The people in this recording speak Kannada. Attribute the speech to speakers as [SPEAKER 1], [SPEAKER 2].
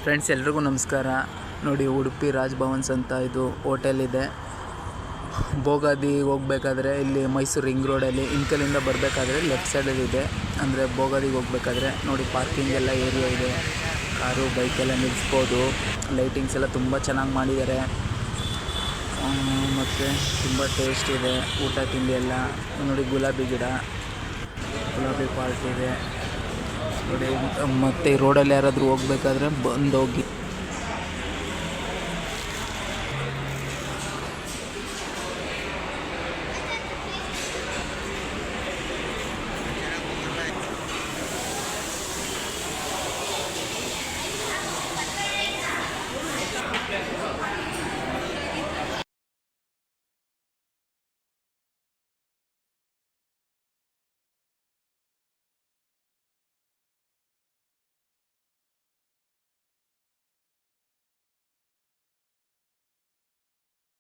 [SPEAKER 1] ಫ್ರೆಂಡ್ಸ್ ಎಲ್ರಿಗೂ ನಮಸ್ಕಾರ. ನೋಡಿ, ಉಡುಪಿ ರಾಜ್ ಭವನ್ಸ್ ಅಂತ ಇದು ಹೋಟೆಲ್ ಇದೆ. ಬೋಗಾದಿ ಹೋಗ್ಬೇಕಾದ್ರೆ ಇಲ್ಲಿ ಮೈಸೂರು ರಿಂಗ್ ರೋಡಲ್ಲಿ ಇಂಕಲಿಂದ ಬರಬೇಕಾದ್ರೆ ಲೆಫ್ಟ್ ಸೈಡಲ್ಲಿ ಇದೆ. ಅಂದರೆ ಬೋಗಾದಿಗೆ ಹೋಗ್ಬೇಕಾದ್ರೆ ನೋಡಿ, ಪಾರ್ಕಿಂಗ್ ಎಲ್ಲ ಏರಿಯಾ ಇದೆ, ಕಾರು ಬೈಕೆಲ್ಲ ನಿಲ್ಲಿಸ್ಬೋದು. ಲೈಟಿಂಗ್ಸ್ ಎಲ್ಲ ತುಂಬ ಚೆನ್ನಾಗಿ ಮಾಡಿದ್ದಾರೆ ಮತ್ತು ತುಂಬ ಟೇಸ್ಟ್ ಇದೆ ಊಟ ತಿಂಡಿ ಎಲ್ಲ. ನೋಡಿ, ಗುಲಾಬಿ ಗಿಡ, ಗುಲಾಬಿ ಪಾರ್ಕ್ ಇದೆ ನೋಡಿ. ಮತ್ತು ಈ ರೋಡಲ್ಲಿ ಯಾರಾದರೂ ಹೋಗ್ಬೇಕಾದ್ರೆ ಬಂದು ಹೋಗಿ.